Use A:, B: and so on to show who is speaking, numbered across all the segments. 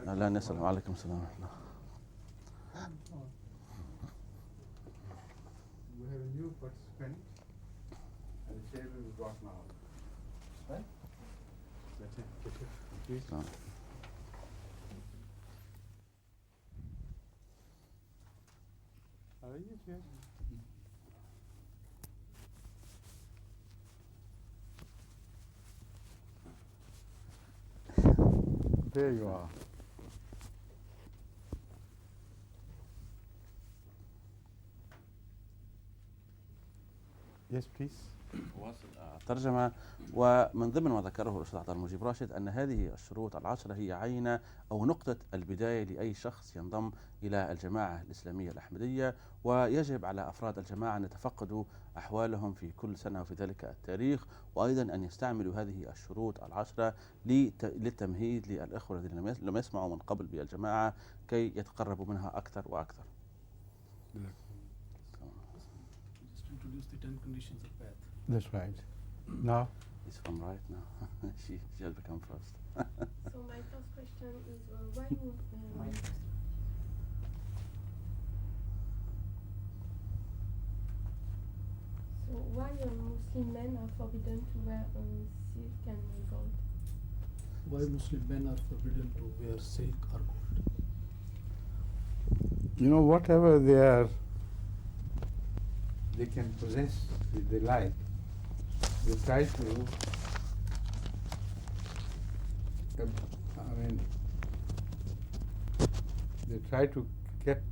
A: لا نسأل. وعليكم السلام ورحمة الله.
B: We have a new participant and the chair will be brought now. Right? That's it. Please. How are you, chair? There you are. Yes, please.
A: واصل الترجمة. ومن ضمن ما ذكره الأستاذ عطاء المجيب راشد أن هذه الشروط العشرة هي عينة أو نقطة البداية لأي شخص ينضم إلى الجماعة الإسلامية الأحمدية، ويجب على أفراد الجماعة أن يتفقدوا أحوالهم في كل سنة وفي ذلك التاريخ، وأيضا أن يستعملوا هذه الشروط العشرة للتمهيد للإخوة الذين لم يسمعوا من قبل بالجماعة كي يتقربوا منها أكثر وأكثر.
C: Just introduce the 10 conditions of path.
B: That's right. Now,
A: It's from right now. she has become first.
D: So my first question is why would so why Muslim men are forbidden to wear silk and gold?
C: Why Muslim men are forbidden to wear silk or gold?
B: you know, whatever they can possess, if they like, they try to, they try to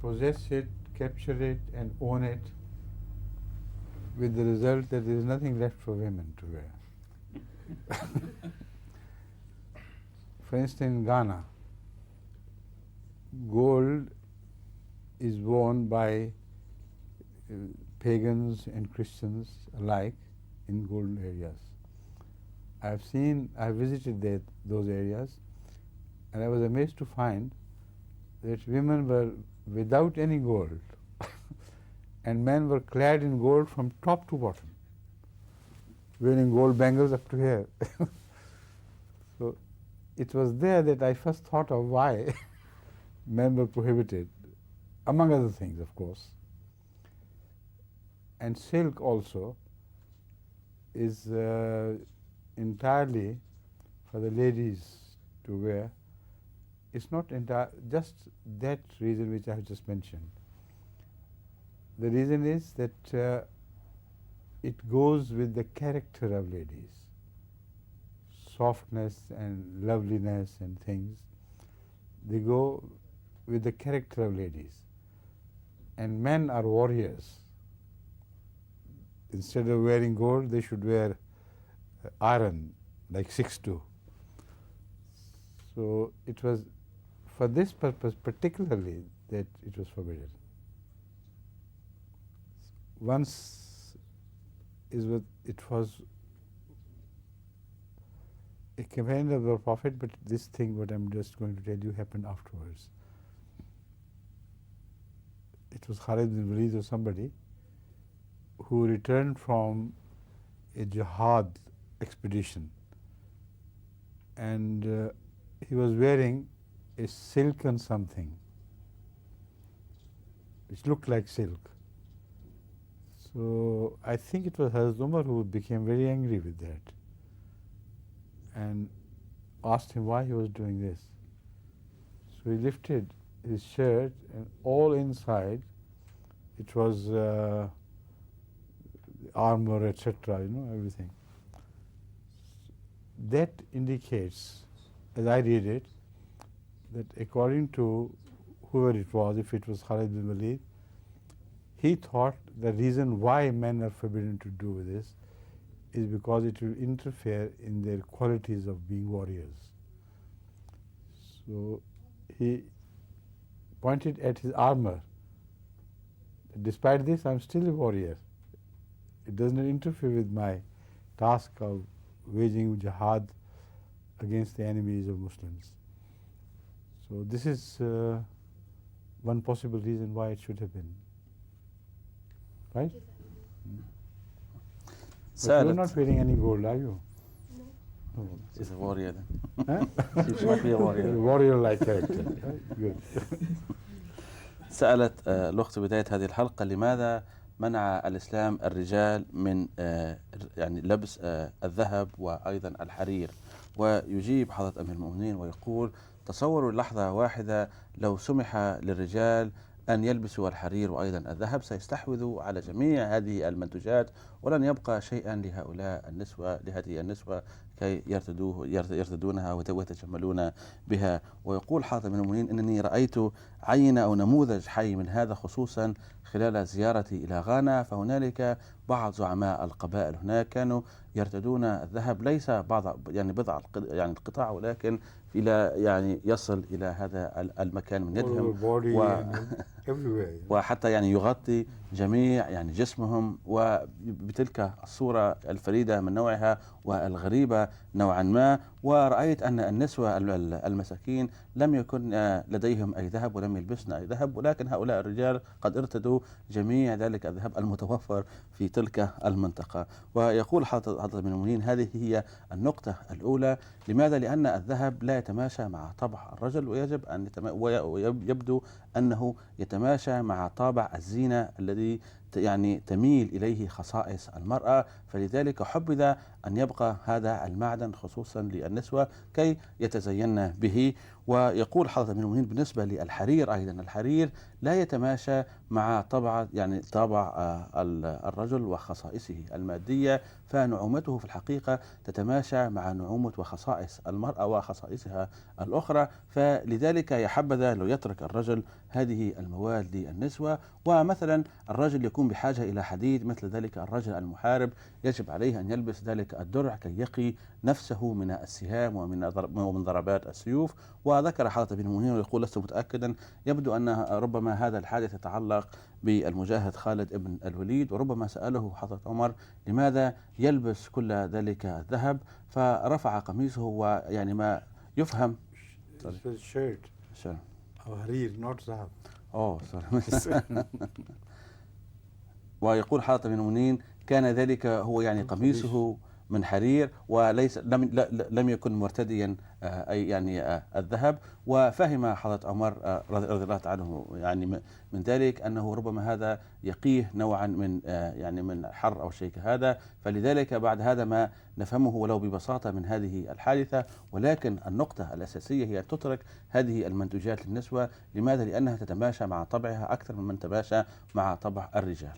B: possess it, capture it, and own it, with the result that there is nothing left for women to wear. For instance, in Ghana, gold is worn by pagans and Christians alike in golden areas. I visited those areas, and I was amazed to find that women were without any gold and men were clad in gold from top to bottom, wearing gold bangles up to here. So it was there that I first thought of why men were prohibited, among other things, of course. And silk also is entirely for the ladies to wear. It's not just that reason which I have just mentioned. The reason is that it goes with the character of ladies, softness and loveliness and things. They go with the character of ladies. And men are warriors. Instead of wearing gold, they should wear iron, like 6'2". So it was for this purpose particularly that it was forbidden. Once it was a command of the Prophet, but this thing, what I'm just going to tell you, happened afterwards. It was Khalid bin Walid or somebody who returned from a jihad expedition, and he was wearing a silken something which looked like silk. So I think it was Hazrat Umar who became very angry with that and asked him why he was doing this. So he lifted his shirt, and all inside it was armor, etc., everything. That indicates, as I read it, that according to whoever it was, if it was Khalid bin Walid, he thought the reason why men are forbidden to do this is because it will interfere in their qualities of being warriors. So he pointed at his armor. Despite this, I'm still a warrior. It does not interfere with my task of waging jihad against the enemies of Muslims. So this is one possible reason why it should have been. Right? But you're not wearing any gold, are you?
D: No.
A: He's a warrior then.
B: Huh?
A: Seems like a warrior.
B: Warrior-like character. Good.
A: سألت الأخت بداية هذه الحلقة لماذا منع الإسلام الرجال من يعني لبس الذهب وأيضا الحرير، ويجيب حضرة أمير المؤمنين ويقول: تصوروا لحظة واحدة لو سمح للرجال أن يلبسوا الحرير وأيضا الذهب سيستحوذوا على جميع هذه المنتوجات ولن يبقى شيئا لهؤلاء النسوة، لهذه النسوة كي يرتدونها ويتجملون بها. ويقول حضرة أمير المؤمنين: إنني رأيت عينة أو نموذج حي من هذا خصوصا خلال زيارتي إلى غانا، فهنالك بعض زعماء القبائل هناك كانوا يرتدون الذهب ليس بعض يعني بضع يعني القطع، ولكن إلى يعني يصل إلى هذا المكان من يدهم وحتى يعني يغطي جميع يعني جسمهم، وبتلك الصورة الفريدة من نوعها والغريبة نوعا ما. ورأيت أن النسوة المساكين لم يكن لديهم أي ذهب ولم يلبسن أي ذهب، ولكن هؤلاء الرجال قد ارتدوا جميع ذلك الذهب المتوفر في تلك المنطقة. ويقول حضرة أمير المؤمنين: هذه هي النقطة الأولى. لماذا؟ لأن الذهب لا يتماشى مع طبع الرجل، ويجب أن ويبدو أنه يتماشى مع طابع الزينة الذي يعني تميل إليه خصائص المرأة، فلذلك حبذ أن يبقى هذا المعدن خصوصا للنسوة كي يتزين به. ويقول حضرة أمير المؤمنين بالنسبة للحرير أيضا: الحرير لا يتماشى مع طبع الرجل وخصائصه المادية، فنعومته في الحقيقة تتماشى مع نعومة وخصائص المرأة وخصائصها الأخرى، فلذلك يحبذ لو يترك الرجل هذه المواد للنسوة. ومثلا الرجل يكون بحاجة إلى حديد، مثل ذلك الرجل المحارب يجب عليه أن يلبس ذلك الدرع كي يقي نفسه من السهام ومن ضربات السيوف. وذكر حضرة أمير المؤمنين ويقول: لست متأكدا، يبدو أن ربما هذا الحادث يتعلق بالمجاهد خالد بن الوليد، وربما سأله حضرة عمر لماذا يلبس كل ذلك الذهب، فرفع قميصه ويعني ما يفهم.
B: حرير not ذهب.
A: ويقول حضرة أمير المؤمنين: كان ذلك هو يعني قميصه من حرير وليس لم يكن مرتديا أي يعني الذهب. وفهم حضرة عمر رضي الله تعالى عنه يعني من ذلك أنه ربما هذا يقيه نوعا من يعني من حر أو شيء كهذا، فلذلك بعد هذا ما نفهمه ولو ببساطة من هذه الحادثة. ولكن النقطة الأساسية هي أن تترك هذه المنتوجات للنسوة. لماذا؟ لأنها تتماشى مع طبعها أكثر ممن تماشى مع طبع الرجال.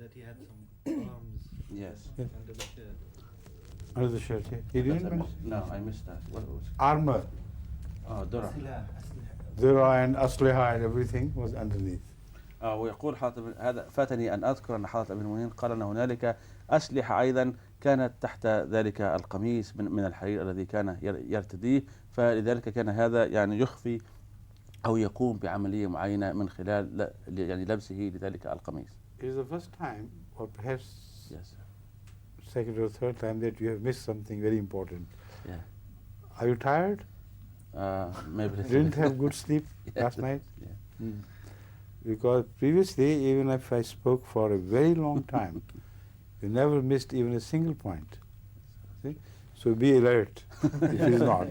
E: That he had some arms under the shirt.
B: Under the shirt, yeah. He didn't mention?
A: No, I missed that. What was it?
B: Armor.
A: درع.
B: Dir'a and asliha and everything was underneath.
A: ويقول حاطب هذا فاتني أن أذكر أن حضرة أمير المؤمنين قال أن هنالك أسلحة أيضا كانت تحت ذلك القميص من الحرير الذي كان يرتديه، فلذلك كان هذا يعني يخفي أو يقوم بعملية معينة من خلال يعني لبسه لذلك القميص.
B: It is the first time, or perhaps second or third time, that you have missed something very important.
A: Yeah.
B: Are you tired?
A: Maybe.
B: Didn't have good sleep last night?
A: Yeah.
B: Because previously, even if I spoke for a very long time, you never missed even a single point. See? So be alert if it is not.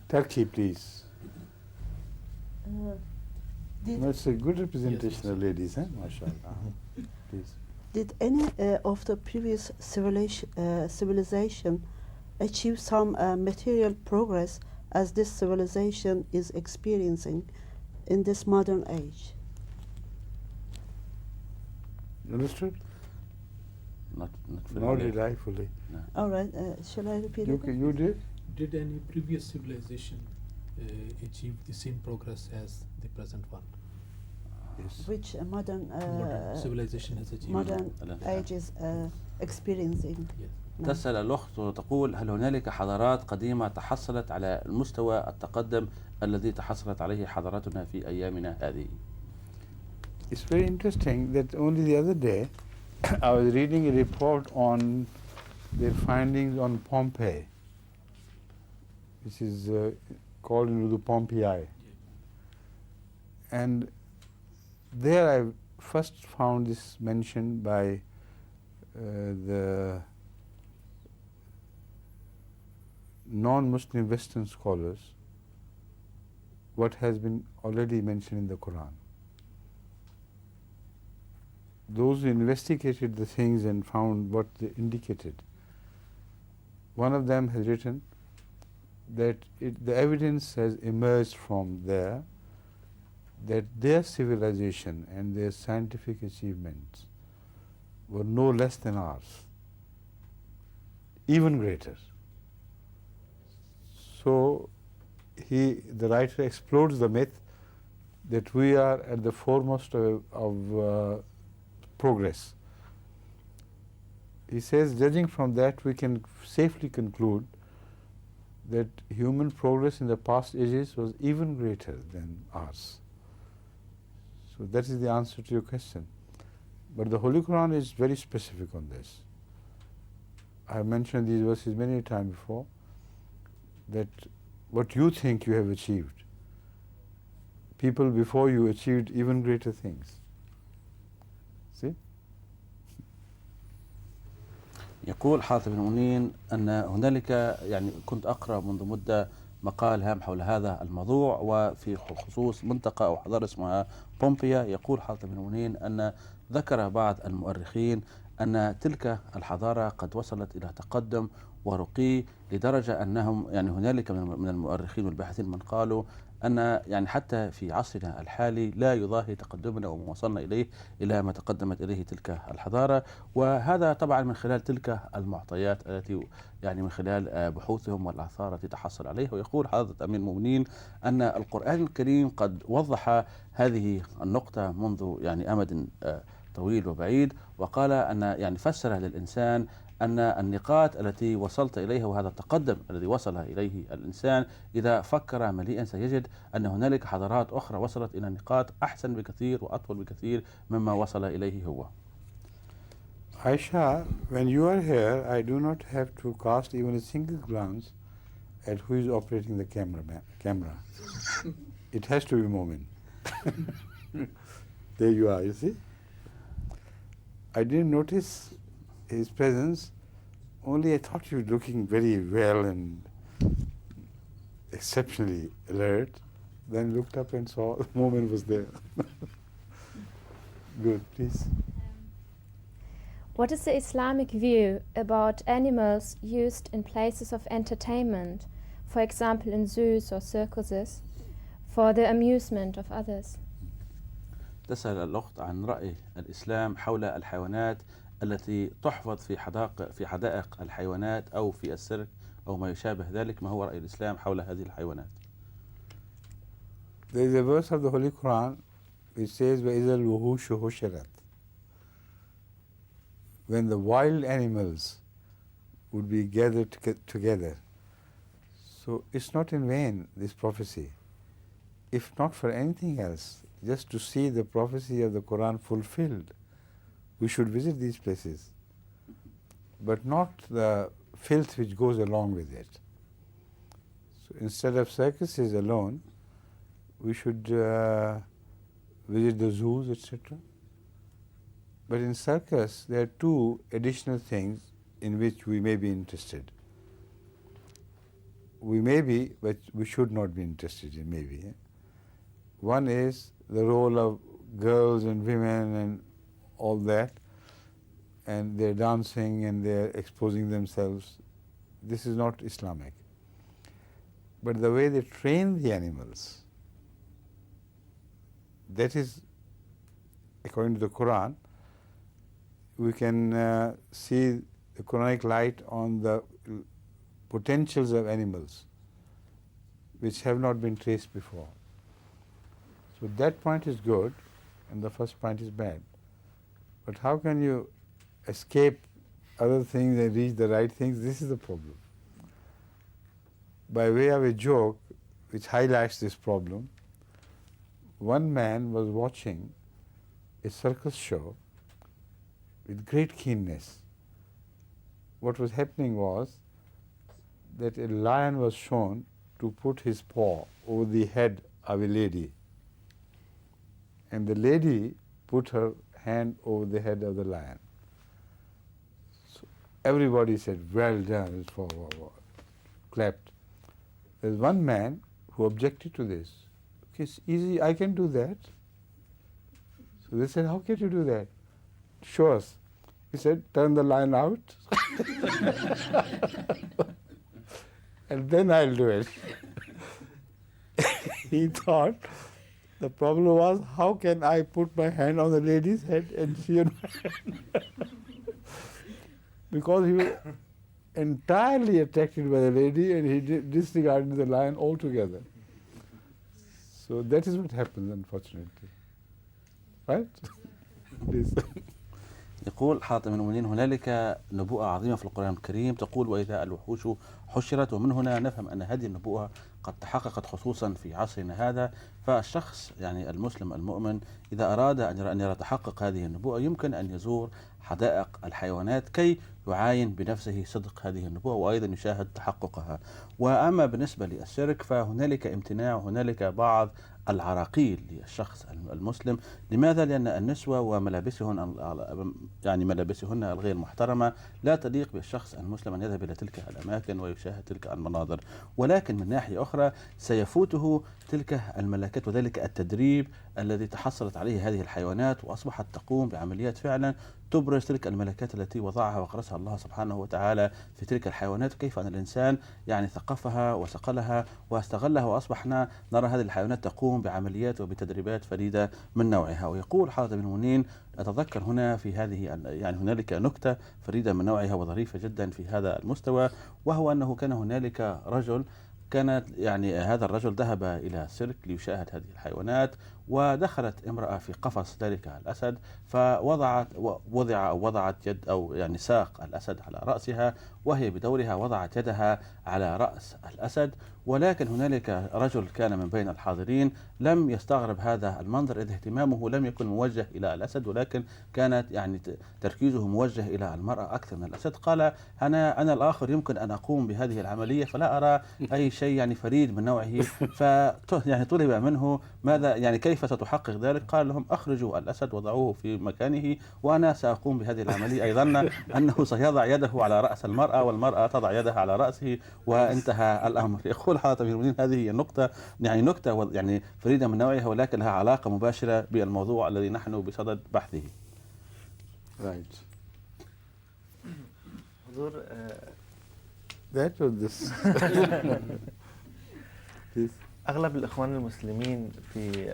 B: Turkey, please. That's a good representation of ladies, eh? MashaAllah. Please.
F: Did any of the previous civilization achieve some material progress as this civilization is experiencing in this modern age?
B: Understood?
A: Not
B: Nor did I fully.
A: No.
F: All right, shall I repeat it?
B: You did?
C: Did any previous civilization achieve the same progress as the present one?
B: Yes.
F: Which modern
C: civilization has achieved?
F: modern age is experiencing?
C: Yes.
F: now?
A: تسأل الأخت وتقول: هل هنالك حضارات قديمة تحصلت على المستوى التقدم الذي تحصلت عليه حضاراتنا في أيامنا هذه؟
B: It's very interesting that only the other day I was reading a report on their findings on Pompeii, which is called in Urdu Pompeii. And there I first found this mentioned by the non-Muslim Western scholars what has been already mentioned in the Quran. Those who investigated the things and found what they indicated, one of them has written that the evidence has emerged from there that their civilization and their scientific achievements were no less than ours, even greater. So the writer explodes the myth that we are at the foremost of progress. He says, judging from that, we can safely conclude that human progress in the past ages was even greater than ours. So that is the answer to your question. But the Holy Quran is very specific on this. I have mentioned these verses many times before, that what you think you have achieved, people before you achieved even greater things. See?
A: يقول حاتم بن منين أن هنالك، يعني كنت أقرأ منذ مدة مقال هام حول هذا الموضوع وفي خصوص منطقة أو حضارة اسمها بومبيا. يقول حاتم بن منين أن ذكر بعض المؤرخين أن تلك الحضارة قد وصلت إلى تقدم ورقي لدرجة أنهم، يعني هنالك من المؤرخين والباحثين من قالوا أن يعني حتى في عصرنا الحالي لا يضاهي تقدمنا وما وصلنا إليه إلى ما تقدمت إليه تلك الحضارة. وهذا طبعا من خلال تلك المعطيات التي يعني من خلال بحوثهم والآثار التي تحصل عليها. ويقول حضرة أمير المؤمنين أن القرآن الكريم قد وضح هذه النقطة منذ يعني أمد طويل وبعيد، وقال أن يعني فسر للإنسان أن النقاط التي وصلت إليها وهذا التقدم الذي وصل إليه الإنسان إذا فكر مليئا سيجد أن هنالك حضارات أخرى وصلت إلى نقاط أحسن بكثير وأطول بكثير مما وصل إليه هو.
B: Aisha, when you are here, I do not have to cast even a single glance at who is operating the camera. It has to be Momin. There you are, you see. I didn't notice his presence, only I thought you were looking very well and exceptionally alert. Then looked up and saw the Momin was there. Good, please.
G: What is the Islamic view about animals used in places of entertainment, for example in zoos or circuses, for the amusement of others?
A: تسأل الأخت عن رأي الإسلام حول الحيوانات التي تحفظ في حدائق الحيوانات أو في السيرك أو ما يشابه ذلك. ما هو رأي الإسلام حول هذه الحيوانات؟
B: There is a verse of the Holy Quran which says, وَإِذَا الْوُحُوشُ حُشِرَتْ. When the wild animals would be gathered together. So it's not in vain, this prophecy. If not for anything else, just to see the prophecy of the Quran fulfilled, we should visit these places, but not the filth which goes along with it. So instead of circuses alone, we should visit the zoos, etc. But in circus, there are two additional things in which we may be interested. We may be, but we should not be interested in maybe. One is the role of girls and women and all that, and they're dancing and they're exposing themselves. This is not Islamic. But the way they train the animals, that is, according to the Quran, we can see the Quranic light on the potentials of animals which have not been traced before. So that point is good and the first point is bad. But how can you escape other things and reach the right things? This is the problem. By way of a joke which highlights this problem, one man was watching a circus show with great keenness. What was happening was that a lion was shown to put his paw over the head of a lady, and the lady put her hand over the head of the lion. Everybody said, well done, clapped. There's one man who objected to this. Okay, it's easy, I can do that. So they said, how can you do that? Show us. He said, turn the line out. And then I'll do it. He thought the problem was, how can I put my hand on the lady's head and she on my hand? Because he was entirely attracted by the lady and he disregarded the lion altogether. So that is what happens, unfortunately. Right? Please.
A: يقول حاتم المؤمنين هنالك نبوءة عظيمة في القرآن الكريم تقول وإذا الوحوش حشرت، ومن هنا نفهم أن هذه النبوءة قد تحققت خصوصا في عصرنا هذا. فالشخص يعني المسلم المؤمن إذا أراد أن يرى تحقق هذه النبوءة يمكن أن يزور حدائق الحيوانات كي يعاين بنفسه صدق هذه النبوءة وأيضا يشاهد تحققها. وأما بالنسبة للسيرك فهنالك امتناع وهنالك بعض العراقيل للشخص المسلم. لماذا؟ لأن النسوة وملابسهن يعني ملابسهن الغير محترمة لا تليق بالشخص المسلم أن يذهب إلى تلك الأماكن ويشاهد تلك المناظر. ولكن من ناحية أخرى سيفوته تلك الملكات وذلك التدريب الذي تحصلت عليه هذه الحيوانات وأصبحت تقوم بعمليات فعلا تبرز تلك الملكات التي وضعها وغرسها الله سبحانه وتعالى في تلك الحيوانات، كيف أن الإنسان يعني ثقفها وصقلها واستغلها وأصبحنا نرى هذه الحيوانات تقوم بعمليات وبتدريبات فريدة من نوعها. ويقول حاتم المؤمنين أتذكر هنا في هذه يعني هنالك نكتة فريدة من نوعها وظريفة جدا في هذا المستوى، وهو أنه كان هنالك رجل كانت يعني هذا الرجل ذهب إلى سيرك ليشاهد هذه الحيوانات، ودخلت امرأة في قفص ذلك الأسد وضعت يد أو يعني ساق الأسد على رأسها، وهي بدورها وضعت يدها على رأس الأسد. ولكن هنالك رجل كان من بين الحاضرين لم يستغرب هذا المنظر إذ اهتمامه لم يكن موجه إلى الأسد ولكن كانت يعني تركيزه موجه إلى المرأة أكثر من الأسد. قال أنا الآخر يمكن أن أقوم بهذه العملية فلا أرى أي شيء يعني فريد من نوعه. يعني طلب منه ماذا يعني كيف ستحقق ذلك؟ قال لهم أخرجوا الأسد وضعوه في مكانه وأنا سأقوم بهذه العملية. أي ظن أنه سيضع يده على رأس المرأة والمرأة تضع يدها على رأسه وانتهى الأمر. يقول حاتم المؤمنين هذه هي النقطة يعني نكتة يعني فريدة من نوعها ولكن لها علاقة مباشرة بالموضوع الذي نحن بصدد بحثه.
B: Right.
E: حضور
B: That was this. Please.
E: أغلب الإخوان المسلمين في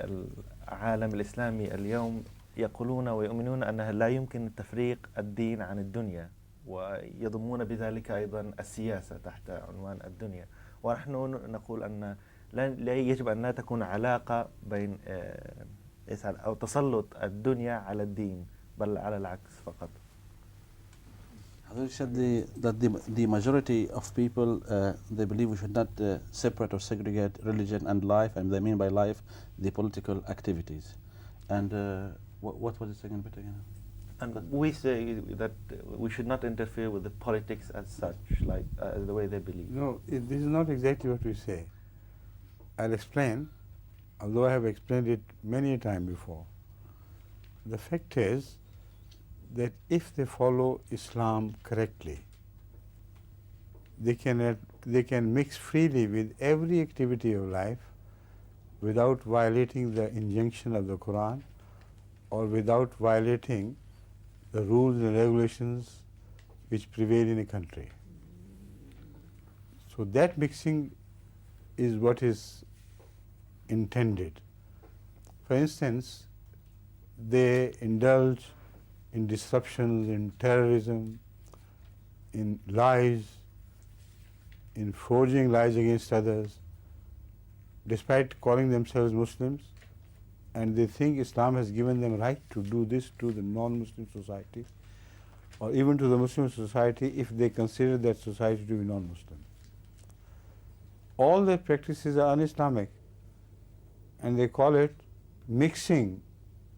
E: العالم الإسلامي اليوم يقولون ويؤمنون أنه لا يمكن تفريق الدين عن الدنيا، ويضمون بذلك أيضا السياسة تحت عنوان الدنيا. ونحن نقول أن لا يجب أن لا تكون علاقة بين أو تسلط الدنيا على الدين، بل على العكس فقط.
A: You said that the majority of people they believe we should not separate or segregate religion and life, and they mean by life the political activities. And what was the second bit again?
E: And we say that we should not interfere with the politics as such, like the way they believe.
B: No, this is not exactly what we say. I'll explain, although I have explained it many a time before. The fact is that if they follow Islam correctly, they can mix freely with every activity of life without violating the injunction of the Quran or without violating the rules and regulations which prevail in a country. So that mixing is what is intended. For instance, they indulge in disruptions, in terrorism, in lies, in forging lies against others, despite calling themselves Muslims, and they think Islam has given them right to do this to the non-Muslim society, or even to the Muslim society if they consider that society to be non-Muslim. All their practices are un-Islamic, and they call it mixing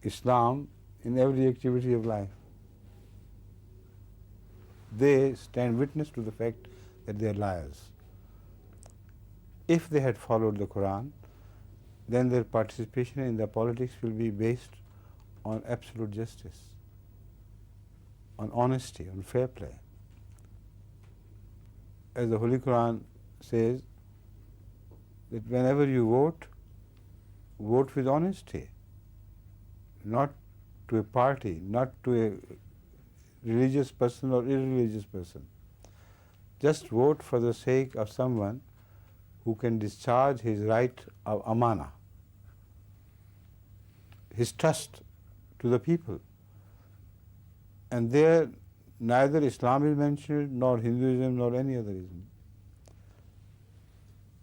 B: Islam in every activity of life. They stand witness to the fact that they are liars. If they had followed the Quran, then their participation in the politics will be based on absolute justice, on honesty, on fair play. as the Holy Quran says, that whenever you vote, vote with honesty, not to a party, not to a religious person or irreligious person. Just vote for the sake of someone who can discharge his right of amana, his trust to the people. And there neither Islam is mentioned, nor Hinduism, nor any other ism.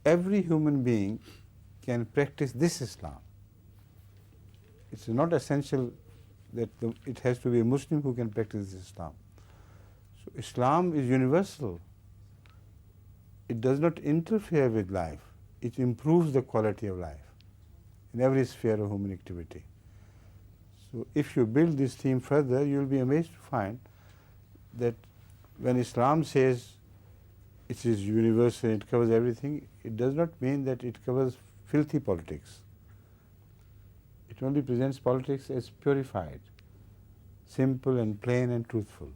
B: Every human being can practice this Islam. It's not essential that it has to be a Muslim who can practice this Islam. So Islam is universal. It does not interfere with life. It improves the quality of life in every sphere of human activity. So if you build this theme further, you will be amazed to find that when Islam says it is universal, it covers everything, it does not mean that it covers filthy politics. It only presents politics as purified, simple and plain and truthful.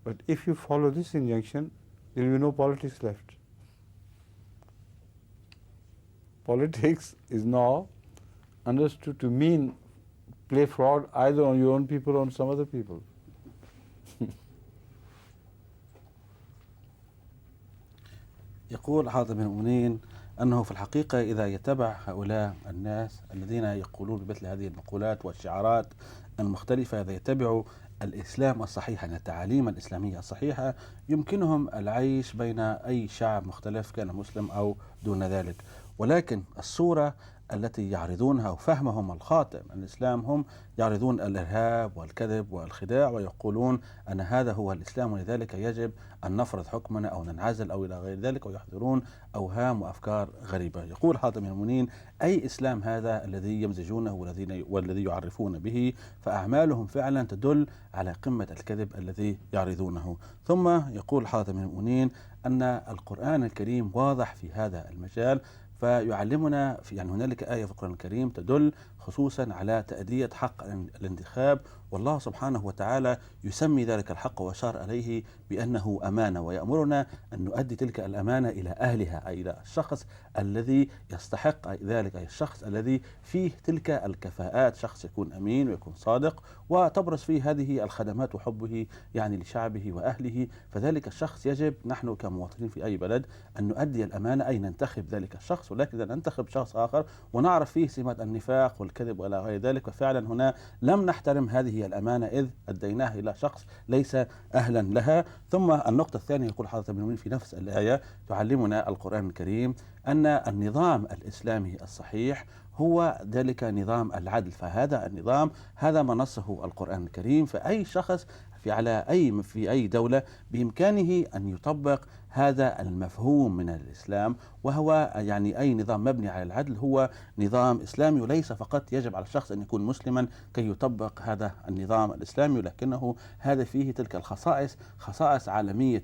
B: But if you follow this injunction, there will be no politics left. Politics is now understood to mean play fraud either on your own people or on some other people.
A: يقول حاطب بن المؤمنين أنه في الحقيقة إذا يتبع هؤلاء الناس الذين يقولون بمثل هذه المقولات والشعارات المختلفة، إذا يتبعوا الإسلام الصحيح، يعني التعاليم الإسلامية الصحيحة، يمكنهم العيش بين أي شعب مختلف كان مسلم أو دون ذلك. ولكن الصورة التي يعرضونها وفهمهم الخاطئ عن الإسلام، هم يعرضون الإرهاب والكذب والخداع ويقولون أن هذا هو الإسلام ولذلك يجب أن نفرض حكمنا أو ننعزل أو إلى غير ذلك، ويحضرون أوهام وأفكار غريبة. يقول حاطب بن المؤمنين: أي إسلام هذا الذي يمزجونه والذي يعرفون به؟ فأعمالهم فعلا تدل على قمة الكذب الذي يعرضونه. ثم يقول حاطب بن المؤمنين أن القرآن الكريم واضح في هذا المجال، فيعلمنا يعني هنالك آية في القرآن الكريم تدل خصوصا على تأدية حق الانتخاب، والله سبحانه وتعالى يسمي ذلك الحق وأشار إليه بأنه أمانة، ويأمرنا أن نؤدي تلك الأمانة إلى أهلها، أي إلى الشخص الذي يستحق ذلك، أي الشخص الذي فيه تلك الكفاءات، شخص يكون أمين ويكون صادق وتبرز فيه هذه الخدمات وحبه يعني لشعبه وأهله. فذلك الشخص يجب نحن كمواطنين في أي بلد أن نؤدي الأمانة، أي ننتخب ذلك الشخص. ولكن إذا ننتخب شخص آخر ونعرف فيه سمات النفاق والكذب وإلى غير ذلك، ففعلا هنا لم نحترم هذه الأمانة إذ أديناها إلى شخص ليس أهلا لها. ثم النقطة الثانية، يقول حضرة ابن المؤمنين في نفس الآية: تعلمنا القرآن الكريم أن النظام الإسلامي الصحيح هو ذلك نظام العدل، فهذا النظام هذا ما نصه القرآن الكريم، فأي شخص في أي دولة بإمكانه أن يطبق هذا المفهوم من الإسلام، وهو يعني أي نظام مبني على العدل هو نظام إسلامي، وليس فقط يجب على الشخص أن يكون مسلما كي يطبق هذا النظام الإسلامي، ولكنه هذا فيه تلك الخصائص، خصائص عالمية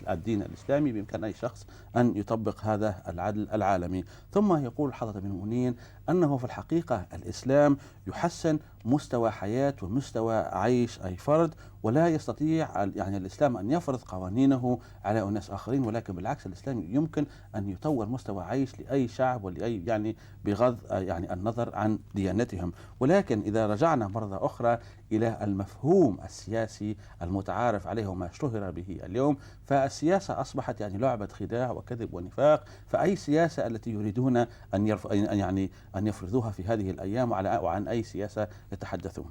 A: الدين الإسلامي، بإمكان أي شخص أن يطبق هذا العدل العالمي. ثم يقول حضرة ابن المؤمنين أنه في الحقيقة الإسلام يحسن مستوى حياة ومستوى عيش أي فرد، ولا يستطيع يعني الإسلام أن يفرض قوانينه على أناس آخرين، ولكن بالعكس الإسلام يمكن أن يطور مستوى عيش لأي شعب ولأي يعني بغض يعني النظر عن ديانتهم. ولكن إذا رجعنا مرة أخرى إلى المفهوم السياسي المتعارف عليه وما اشتهر به اليوم، فالسياسة أصبحت يعني لعبة خداع وكذب ونفاق. فأي سياسة التي يريدون أن يفرضوها في هذه الأيام، وعن أي سياسة يتحدثون؟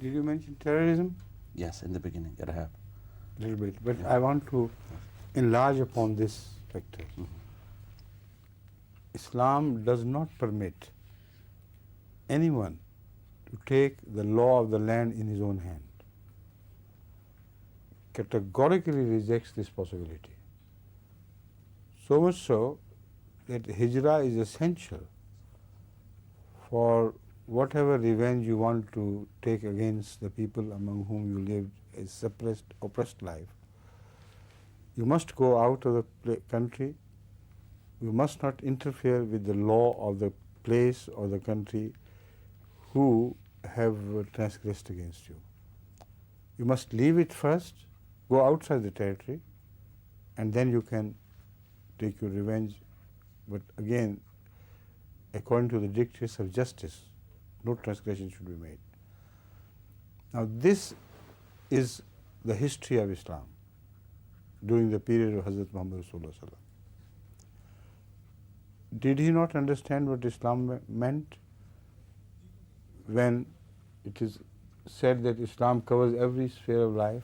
B: Did you mention terrorism?
A: Yes, in the beginning, إرهاب.
B: A little bit, but I want to enlarge upon this factor. Islam does not permit anyone to take the law of the land in his own hand. Categorically rejects this possibility. So much so that hijrah is essential for whatever revenge you want to take against the people among whom you lived a suppressed, oppressed life. You must go out of the country. You must not interfere with the law of the place or the country who have transgressed against you. You must leave it first, go outside the territory, and then you can take your revenge. But again, according to the dictates of justice, no transgression should be made. Now this is the history of Islam during the period of Hazrat Muhammad Rasulullah Sallallahu Alaihi Wasallam. Did he not understand what Islam meant when it is said that Islam covers every sphere of life?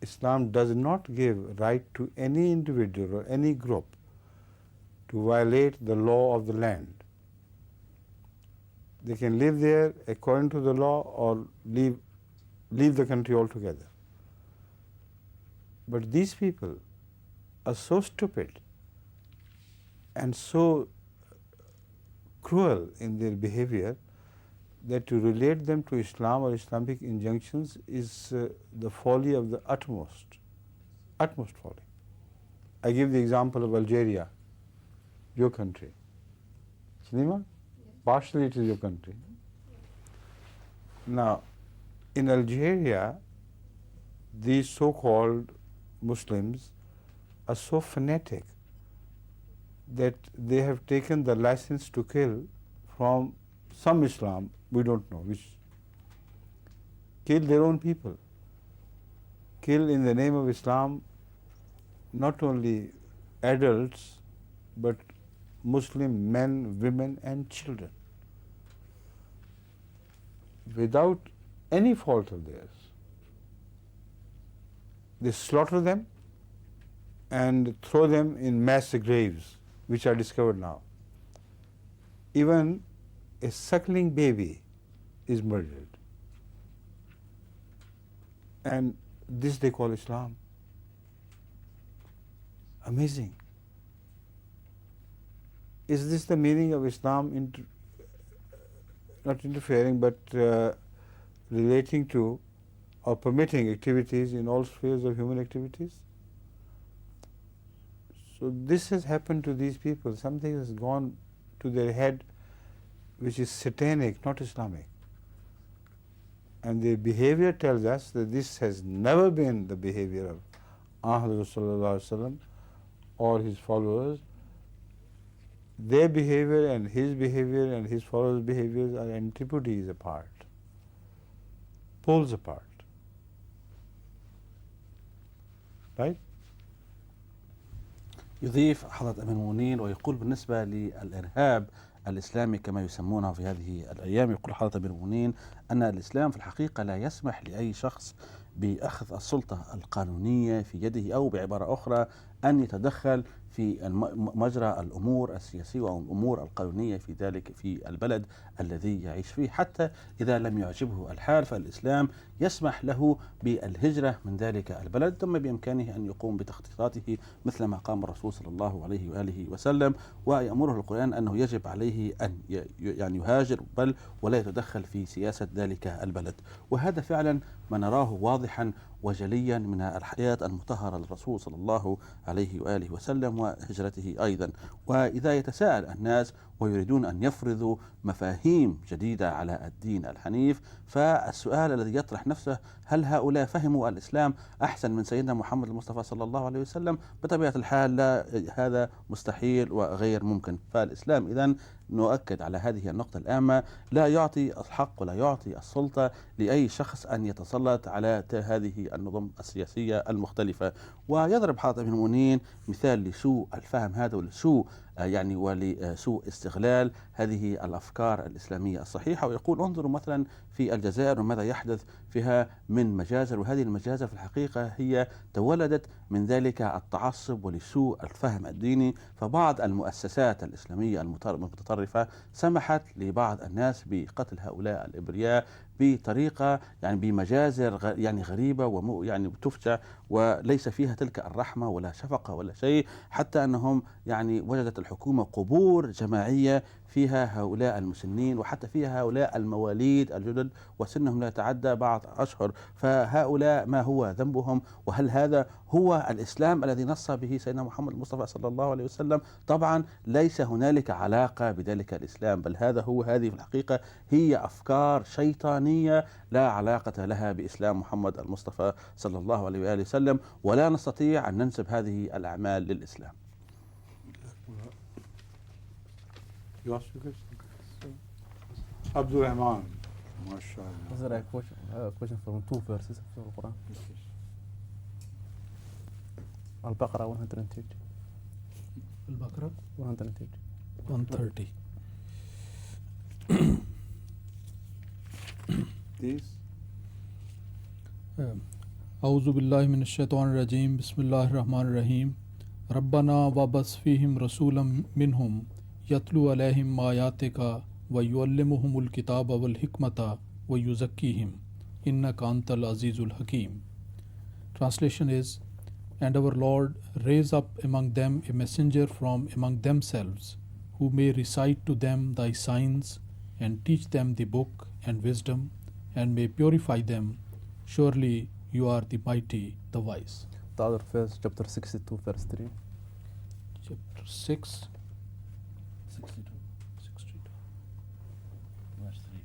B: Islam does not give right to any individual or any group to violate the law of the land. They can live there according to the law or leave the country altogether. But these people are so stupid and so cruel in their behavior that to relate them to Islam or Islamic injunctions is the folly of the utmost folly. I give the example of Algeria, your country. Salima? Partially it is your country. Now, in Algeria, these so-called Muslims are so fanatic that they have taken the license to kill from some Islam, we don't know which, kill their own people, kill in the name of Islam not only adults but Muslim men, women and children without any fault of theirs. They slaughter them and throw them in mass graves, which are discovered now. Even a suckling baby is murdered. And this they call Islam. Amazing. Is this the meaning of Islam? Not interfering, but relating to or permitting activities in all spheres of human activities? So this has happened to these people. Something has gone to their head which is satanic, not Islamic. And their behavior tells us that this has never been the behavior of Ahmad Sallallahu Alaihi Wasallam or his followers. Their behavior and his followers' behaviors are antipodes apart, poles apart. Right?
A: يضيف حضرة أمير المؤمنين ويقول بالنسبة للإرهاب الإسلامي كما يسمونه في هذه الأيام، يقول حضرة أمير المؤمنين أن الإسلام في الحقيقة لا يسمح لأي شخص بأخذ السلطة القانونية في يده، أو بعبارة أخرى أن يتدخل في مجرى الأمور السياسية أو الأمور القانونية في ذلك في البلد الذي يعيش فيه، حتى إذا لم يعجبه الحال فالإسلام يسمح له بالهجرة من ذلك البلد، ثم بإمكانه أن يقوم بتخطيطاته مثل ما قام الرسول صلى الله عليه وآله وسلم، ويأمره القرآن أنه يجب عليه أن يهاجر بل ولا يتدخل في سياسة ذلك البلد. وهذا فعلا ما نراه واضحا وجليا من الحياة المطهرة للرسول صلى الله عليه وآله وسلم وهجرته أيضا. وإذا يتساءل الناس ويريدون أن يفرضوا مفاهيم جديدة على الدين الحنيف، فالسؤال الذي يطرح نفسه: هل هؤلاء فهموا الإسلام أحسن من سيدنا محمد المصطفى صلى الله عليه وسلم؟ بطبيعة الحال لا، هذا مستحيل وغير ممكن. فالإسلام إذن نؤكد على هذه النقطة الهامة، لا يعطي الحق ولا يعطي السلطة لأي شخص أن يتسلط على هذه النظم السياسية المختلفة. ويضرب حضرة أمير المؤمنين مثال لسوء الفهم هذا ولسوء ولسوء استغلال هذه الأفكار الإسلامية الصحيحة، ويقول: انظروا مثلا في الجزائر وماذا يحدث فيها من مجازر، وهذه المجازر في الحقيقة هي تولدت من ذلك التعصب ولسوء الفهم الديني. فبعض المؤسسات الإسلامية المتطرفة سمحت لبعض الناس بقتل هؤلاء الإبرياء بطريقة بمجازر غريبة تفجع، وليس فيها تلك الرحمة ولا شفقة ولا شيء، حتى أنهم وجدت الحكومة قبور جماعية فيها هؤلاء المسنين، وحتى فيها هؤلاء المواليد الجدد وسنهم لا يتعدى بعض أشهر، فهؤلاء ما هو ذنبهم؟ وهل هذا هو الإسلام الذي نص به سيدنا محمد المصطفى صلى الله عليه وسلم؟ طبعا ليس هنالك علاقة بذلك الإسلام، بل هذه في الحقيقة هي أفكار شيطانية لا علاقة لها بإسلام محمد المصطفى صلى الله عليه وآله وسلم، ولا نستطيع أن ننسب هذه الأعمال للإسلام.
B: Abdul Rahman, mashallah.
H: Is there a question from two verses of the Quran? Al-Baqarah 130.
C: Al-Baqarah
H: 130.
C: 130.
B: Please.
C: أعوذ بالله من الشيطان الرجيم بسم الله الرحمن الرحيم ربنا وبعث فيهم رسولا منهم يتلو عليهم آياتك ويعلمهم الكتاب والحكمة ويزكيهم إنك أنت العزيز الحكيم. Translation is, and our Lord, raise up among them a messenger from among themselves, who may recite to them thy signs, and teach them the book and wisdom, and may purify them. Surely you are the mighty, the wise.
H: The other verse, chapter 62, verse 3.
C: Chapter 6,
A: 62.
C: 62.
A: Verse 3.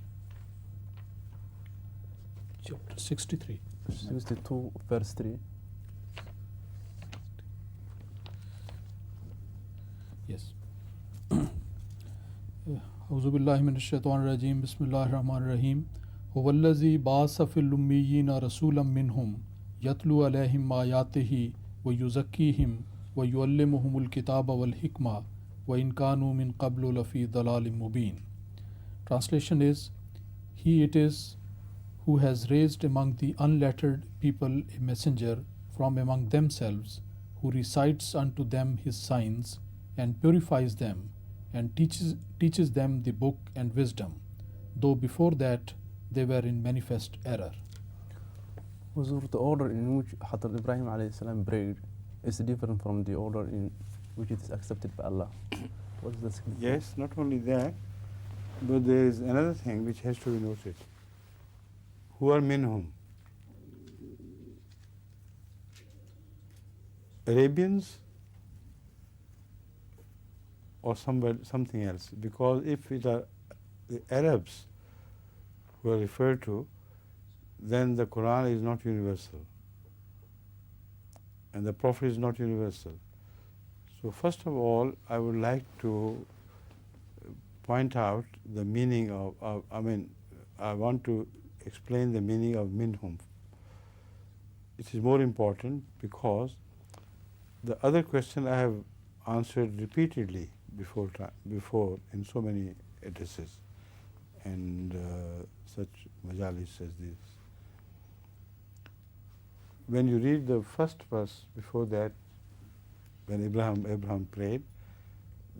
C: Chapter 63.
H: 62, verse 3.
C: Yes. أعوذ بالله من الشيطان الرجيم بسم الله الرحمن الرحيم هو الذي بعث في الأميين رسولا منهم يتلو عليهم آياته ويزكيهم ويعلمهم الكتاب والحكمة وإن كانوا من قبل لفي ضلال مبين. Translation is, He it is who has raised among the unlettered people a messenger from among themselves, who recites unto them his signs, and purifies them, and teaches them the book and wisdom, though before that they were in manifest error.
H: Was the order in which Hazrat Ibrahim alayhi salam prayed is different from the order in which it is accepted by Allah? What is the significance?
B: Yes, not only that, but there is another thing which has to be noted. Who are minhum? Arabians or something else? Because if it are the Arabs who are referred to, then the Quran is not universal and the Prophet is not universal. So first of all, I would like to point out the meaning of I want to explain the meaning of minhum. It is more important because the other question I have answered repeatedly before in so many addresses and such majalis as this. When you read the first verse before that, when Abraham prayed,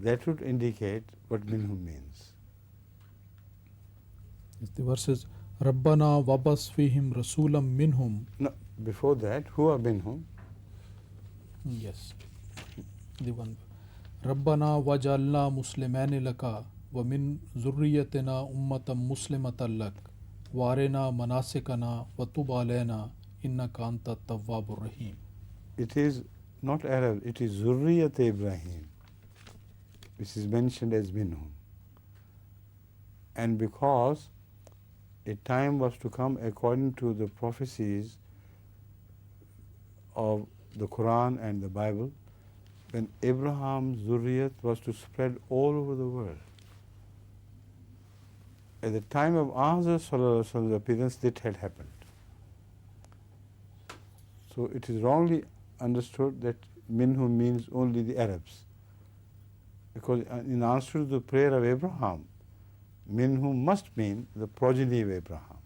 B: that would indicate what minhum means.
C: The verse is Rabbana wabas fihim rasulam minhum.
B: No, before that, who are minhum?
C: Yes. The one. Rabbana wajalna muslimani laka wa min zurriyatina ummatan muslimatan lak wa arina manasikana wa tub alayna innaka anta tawwabur rahim.
B: It is not Arab, it is Zurriyat Ibrahim, which is mentioned as minhum. And because a time was to come according to the prophecies of the Quran and the Bible, when Abraham's Zurriyat was to spread all over the world. At the time of Ahzab's appearance, that had happened. So it is wrongly understood that minhum means only the Arabs. Because in answer to the prayer of Abraham, minhum must mean the progeny of Abraham.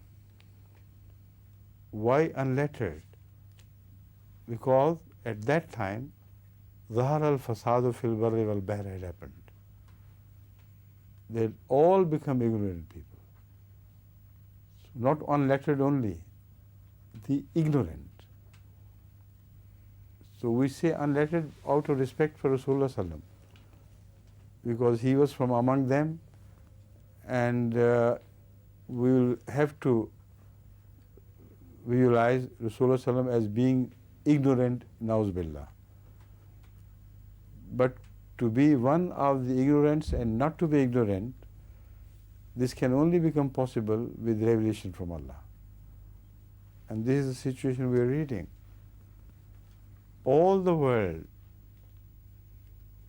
B: Why unlettered? Because at that time, ظهر الفساد في البر والبحر had happened. They'll all become ignorant people. So not unlettered only, the ignorant. So we say unlettered out of respect for Rasulullah Sallam. because he was from among them, and we will have to visualize Rasulullah sallam as being ignorant, na'uz billah. But to be one of the ignorants and not to be ignorant, this can only become possible with revelation from Allah. And this is the situation we are reading. All the world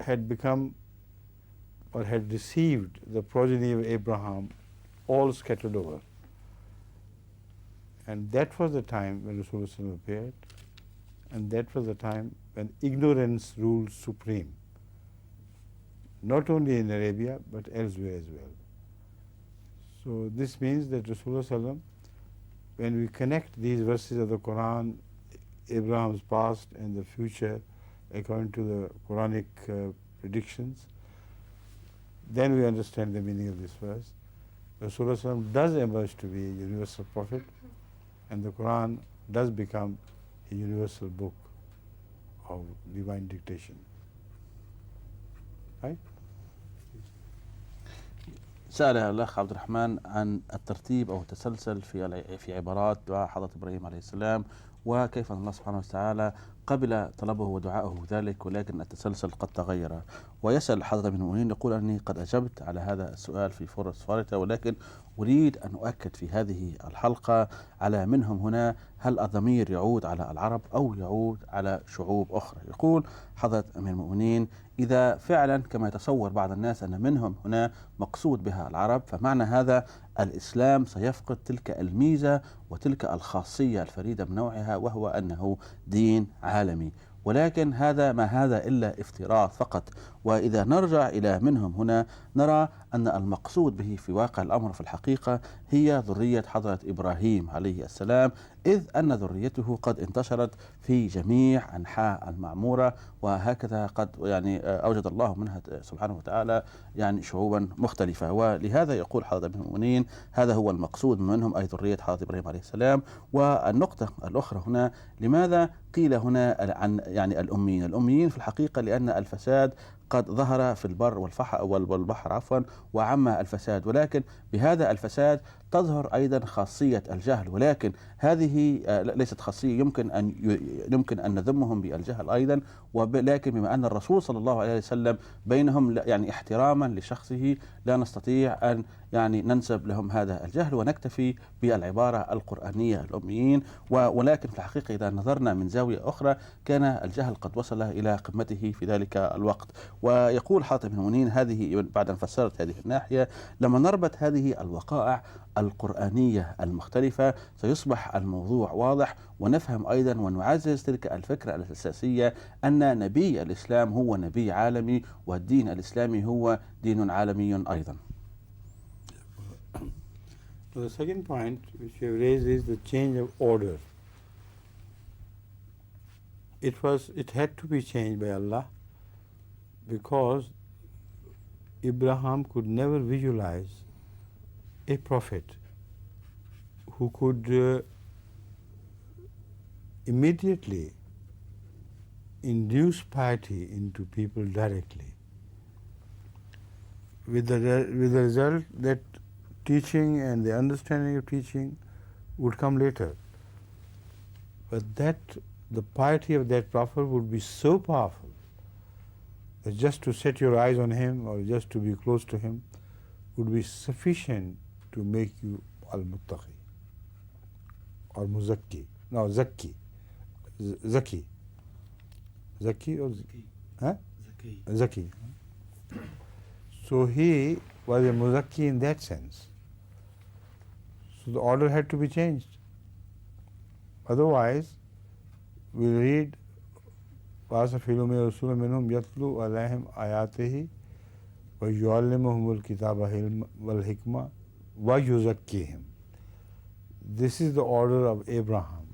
B: had become or had received the progeny of Abraham, all scattered over. And that was the time when Rasulullah appeared, and that was the time when ignorance ruled supreme, not only in Arabia but elsewhere as well. So this means that Rasulullah, when we connect these verses of the Quran, Abraham's past and the future, according to the Quranic predictions, then we understand the meaning of this verse. Rasulullah does emerge to be a universal prophet, and the Quran does become a universal book of divine dictation. Right?
A: سأل الأخ عبد الرحمن عن الترتيب أو التسلسل في عبارات دعاء حضرة إبراهيم عليه السلام، وكيف أن الله سبحانه وتعالى قبل طلبه ودعائه ذلك، ولكن التسلسل قد تغير. ويسأل حضرة ابن المؤمنين يقول أني قد أجبت على هذا السؤال في فرص فارطة، ولكن أريد أن أؤكد في هذه الحلقة على منهم هنا، هل الضمير يعود على العرب أو يعود على شعوب أخرى؟ يقول حضرة أمير المؤمنين إذا فعلا كما يتصور بعض الناس أن منهم هنا مقصود بها العرب، فمعنى هذا الإسلام سيفقد تلك الميزة وتلك الخاصية الفريدة من نوعها، وهو أنه دين عالمي. ولكن هذا ما هذا إلا افتراض فقط. وإذا نرجع إلى منهم هنا نرى أن المقصود به في واقع الأمر في الحقيقة هي ذرية حضرة إبراهيم عليه السلام، إذ أن ذريته قد انتشرت في جميع أنحاء المعمورة، وهكذا قد أوجد الله منها سبحانه وتعالى شعوبا مختلفة. ولهذا يقول حضرة ابن المؤمنين هذا هو المقصود منهم، أي ذرية حضرة إبراهيم عليه السلام. والنقطة الأخرى هنا، لماذا قيل هنا عن الأميين؟ الأميين في الحقيقة لأن الفساد قد ظهر في البر والبحر وعم الفساد، ولكن بهذا الفساد تظهر أيضا خاصية الجهل، ولكن هذه ليست خاصية يمكن أن نذمهم بالجهل أيضا، ولكن بما أن الرسول صلى الله عليه وسلم بينهم احتراما لشخصه لا نستطيع أن ننسب لهم هذا الجهل، ونكتفي بالعبارة القرآنية الأميين. ولكن في الحقيقة إذا نظرنا من زاوية أخرى كان الجهل قد وصل إلى قمته في ذلك الوقت. ويقول حاطب بن المؤمنين هذه بعد أن فسرت هذه الناحية، لما نربط هذه الوقائع القرآنية المختلفة سيصبح الموضوع واضح، ونفهم أيضا ونعزز تلك الفكرة الأساسية أن نبي الإسلام هو نبي عالمي، والدين الإسلامي هو دين عالمي أيضا.
B: The second point which you have raised is the change of order. It had to be changed by Allah because Abraham could never visualize a prophet who could immediately induce piety into people directly, with the result that teaching and the understanding of teaching would come later. But the piety of that prophet would be so powerful that just to set your eyes on him or just to be close to him would be sufficient to make you al-muttaqi or muzakki. No, zakki. Zaki. Zaki or Zaki? Huh? Zaki. So he was a muzakki in that sense. So the order had to be changed. Otherwise, we read وَأَصَفِ إِلُمِي رَسُولًا مِّنْهُمْ يَتْلُو عَلَيْهِمْ آيَاتِهِ وَيُعَلِّمُهُمُ الْكِتَابَ وَالْحِكْمَةَ وَيُزَكِّيهِمْ. This is the order of Abraham.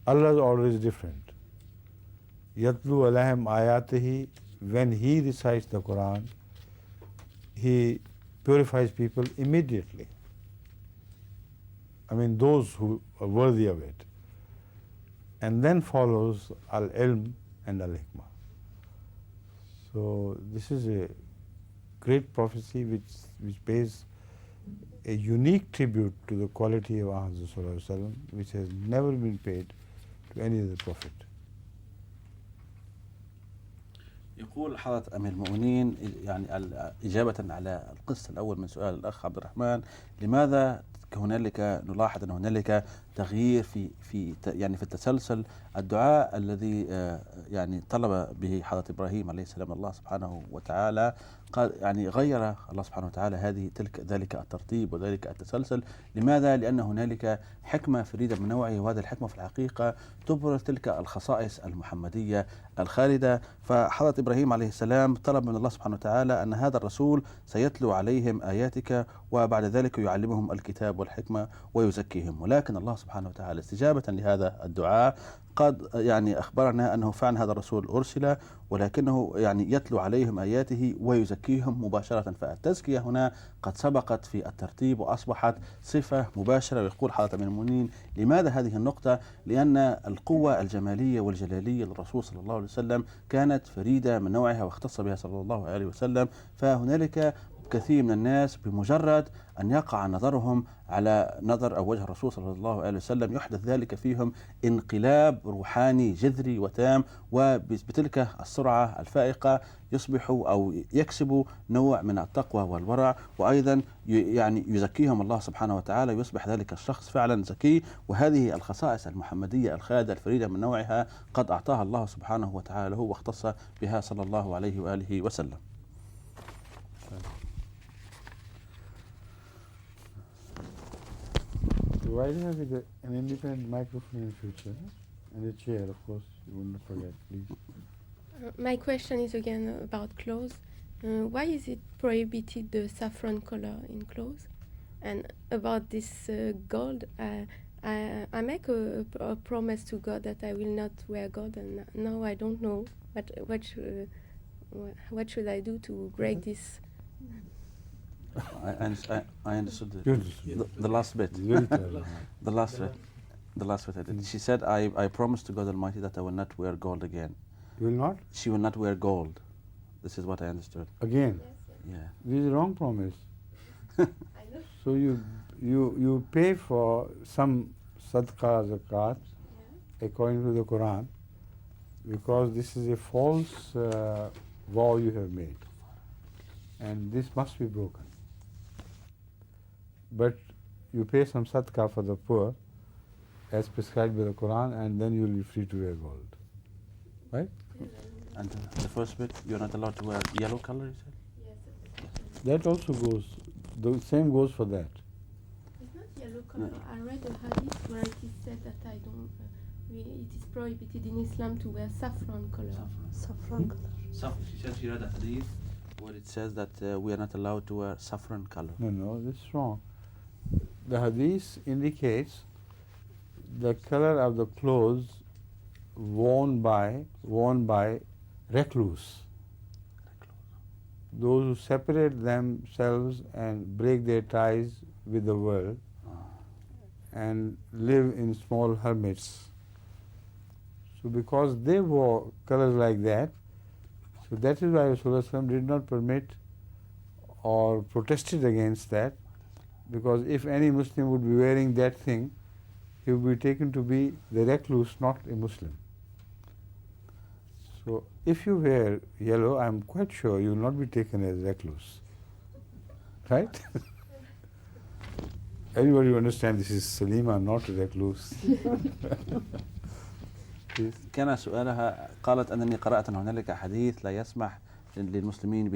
B: Allah's order is different. يَتْلُو عَلَيْهِمْ آيَاتِهِ, when he recites the Quran, he purifies people immediately. I mean those who are worthy of it. And then follows al-ilm and al-hikmah. So this is a great prophecy which pays a unique tribute to the quality of Ahmad Sallallahu Alaihi Wasallam, which has never been paid to any other prophet.
A: يقول حضرة أمير المؤمنين يعني إجابة على القسط الأول من سؤال الأخ عبد الرحمن، لماذا هنالك نلاحظ أن هنالك تغيير في التسلسل الدعاء الذي يعني طلب به حضرة إبراهيم عليه السلام الله سبحانه وتعالى، قال يعني غير الله سبحانه وتعالى ذلك الترتيب وذلك التسلسل. لماذا؟ لأن هنالك حكمة فريدة من نوعه، وهذه الحكمة في الحقيقة تبرز تلك الخصائص المحمدية الخالدة. فحضرة إبراهيم عليه السلام طلب من الله سبحانه وتعالى أن هذا الرسول سيتلو عليهم آياتك وبعد ذلك يعلمهم الكتاب والحكمة ويزكيهم، ولكن الله سبحانه وتعالى استجابة لهذا الدعاء قد يعني أخبرنا أنه فعلا هذا الرسول أرسل، ولكنه يعني يتلو عليهم آياته ويزكيهم مباشرة. فالتزكية هنا قد سبقت في الترتيب وأصبحت صفة مباشرة. ويقول حضرة أمير المؤمنين لماذا هذه النقطة؟ لأن القوة الجمالية والجلالية للرسول صلى الله عليه وسلم كانت فريدة من نوعها واختص بها صلى الله عليه وسلم. فهنالك كثير من الناس بمجرد أن يقع نظرهم على نظر أو وجه الرسول صلى الله عليه وسلم يحدث ذلك فيهم انقلاب روحاني جذري وتام، وبتلك السرعة الفائقة يصبحوا أو يكسبوا نوع من التقوى والورع، وأيضا يعني يزكيهم الله سبحانه وتعالى، يصبح ذلك الشخص فعلا زكي. وهذه الخصائص المحمدية الخالدة الفريدة من نوعها قد أعطاها الله سبحانه وتعالى له واختص بها صلى الله عليه وآله وسلم.
B: Why do you have an independent microphone in future and a chair, of course, you will not forget, please.
D: My question is again about clothes. Why is it prohibited the saffron color in clothes? And about this gold, I make a promise to God that I will not wear gold, and now I don't know what should I do to break this.
A: I understood the last bit.
B: Very clever.
A: The last bit. I did. She said, I promise to God Almighty that I will not wear gold again.
B: You will not?
A: She will not wear gold. This is what I understood.
B: Again?
A: Yeah.
B: This is a wrong promise.
D: I know.
B: So you pay for some sadaqah, zakat, according to the Quran, because this is a false vow you have made. And this must be broken. But you pay some sadaqah for the poor as prescribed by the Quran, and then you will be free to wear gold. Right?
A: And the first bit, you're not allowed to wear yellow color, you said?
D: Yes.
B: That also goes, the same goes for that.
D: It's not yellow color. I read a hadith where it is said that I don't. It is prohibited in Islam to wear saffron color.
F: Saffron color.
A: She said she read a hadith where it says that we are not allowed to wear saffron color.
B: No, this is wrong. The hadith indicates the color of the clothes worn by recluse. Those who separate themselves and break their ties with the world and live in small hermits. So because they wore colors like that, so that is why Rasulullah did not permit or protested against that, because if any Muslim would be wearing that thing, he would be taken to be the recluse, not a Muslim. So if you wear yellow, I am quite sure you will not be taken as recluse. Right? Everybody will understand this is Salima, not a recluse.
A: كان سؤالها قالت أنني قرأت أن هنالك حديث لا يسمح للمسلمين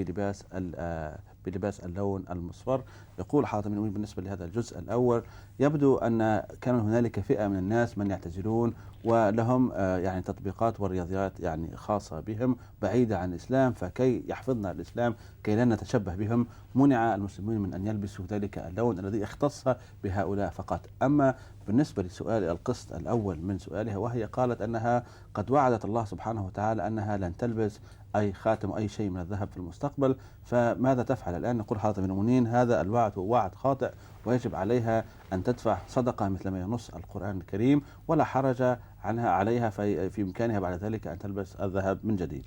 A: بلباس اللون المصفر. يقول حضرة المؤمنين بالنسبة لهذا الجزء الأول، يبدو أن كان هنالك فئة من الناس من يعتزلون ولهم يعني تطبيقات ورياضيات يعني خاصة بهم بعيدة عن الإسلام، فكي يحفظنا الإسلام كي لا نتشبه بهم منع المسلمين من أن يلبسوا ذلك اللون الذي اختص بهؤلاء فقط. أما بالنسبة لسؤال القسط الأول من سؤالها، وهي قالت أنها قد وعدت الله سبحانه وتعالى أنها لن تلبس أي خاتم أي شيء من الذهب في المستقبل، فماذا تفعل الآن؟ نقول حضرة المؤمنين هذا الوعد هو وعد خاطئ، ويجب عليها أن تدفع صدقة مثل ما ينص القرآن الكريم، ولا حرج عليها في إمكانها بعد ذلك أن تلبس الذهب من جديد.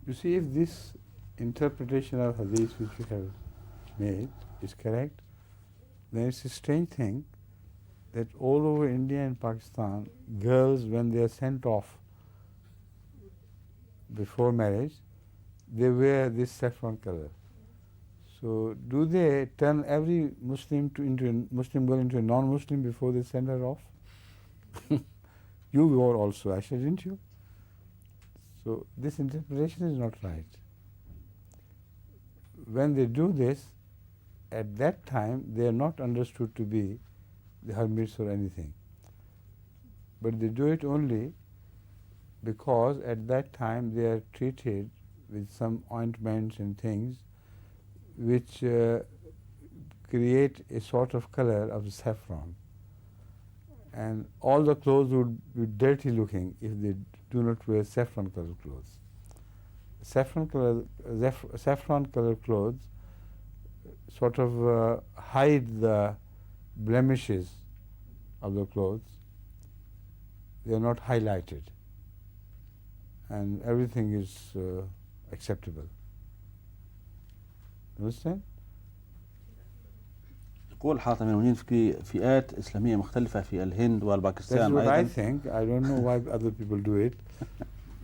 B: You see, if this interpretation of hadith which you have made is correct, then it's a strange thing that all over India and Pakistan, girls, when they are sent off before marriage, they wear this saffron color. So do they turn every Muslim into a Muslim girl into a non-Muslim before they send her off? You wore also, Aisha, didn't you? So this interpretation is not right. When they do this, at that time they are not understood to be the hermits or anything. But they do it only because at that time they are treated with some ointments and things which create a sort of color of saffron. And all the clothes would be dirty looking if they do not wear saffron colored clothes. Saffron colored clothes sort of hide the blemishes of the clothes. They are not highlighted, and everything is acceptable. Understand?
A: يقول حاتم المؤمنين في فئات إسلامية مختلفة في الهند
B: That's
A: والباكستان
B: what I
A: أيضا.
B: think. I don't know why other people do it,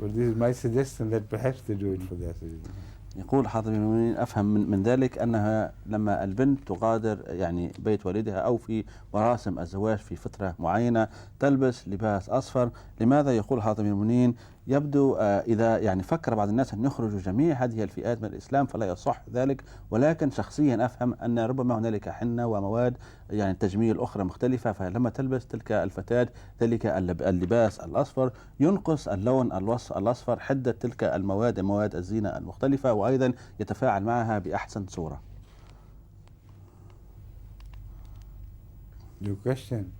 B: but this is my suggestion that perhaps they do it for that reason.
A: يقول حاتم المؤمنين أفهم من ذلك أنها لما البنت تغادر يعني بيت والدها أو في مراسم الزواج في فترة معينة تلبس لباس أصفر. لماذا؟ يقول حاتم المؤمنين يبدو إذا يعني فكر بعض الناس أن يخرجوا جميع هذه الفئات من الإسلام فلا يصح ذلك، ولكن شخصيا أفهم أن ربما هنالك حنة ومواد يعني تجميل أخرى مختلفة، فلما تلبس تلك الفتاة ذلك اللباس الأصفر ينقص اللون الأصفر حدة تلك المواد مواد الزينة المختلفة، وأيضا يتفاعل معها بأحسن صورة.
B: Your question.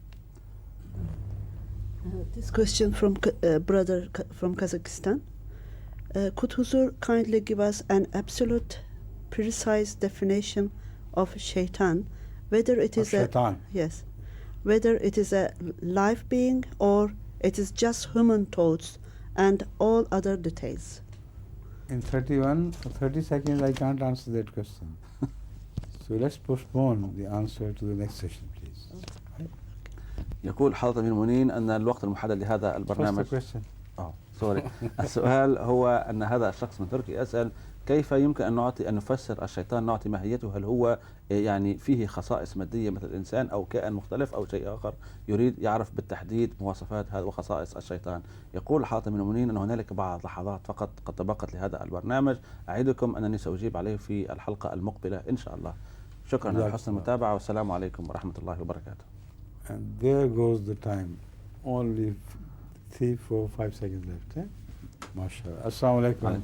F: This question from brother from Kazakhstan. Could Huzur kindly give us an absolute, precise definition of shaitan, whether it is
B: shaitan.
F: Yes, whether it is a live being or it is just human thoughts and all other details?
B: In 30 seconds I can't answer that question. So let's postpone the answer to the next session, please.
A: يقول حضرة أمير المؤمنين أن الوقت المحدد لهذا البرنامج. السؤال هو أن هذا الشخص من تركيا يسأل كيف يمكن أن نفسر الشيطان، نعطي ماهيته، هل هو يعني فيه خصائص مادية مثل الإنسان أو كائن مختلف أو شيء آخر؟ يريد يعرف بالتحديد مواصفات هذا وخصائص الشيطان. يقول حاتم من المؤمنين أن هنالك بعض لحظات فقط قد تبقت لهذا البرنامج، أعدكم أنني سأجيب عليه في الحلقة المقبلة إن شاء الله. شكرا على حسن المتابعة والسلام عليكم ورحمة الله وبركاته.
B: And there goes the time. Only 3, 4, 5 seconds left. MashaAllah. Assalamu alaikum.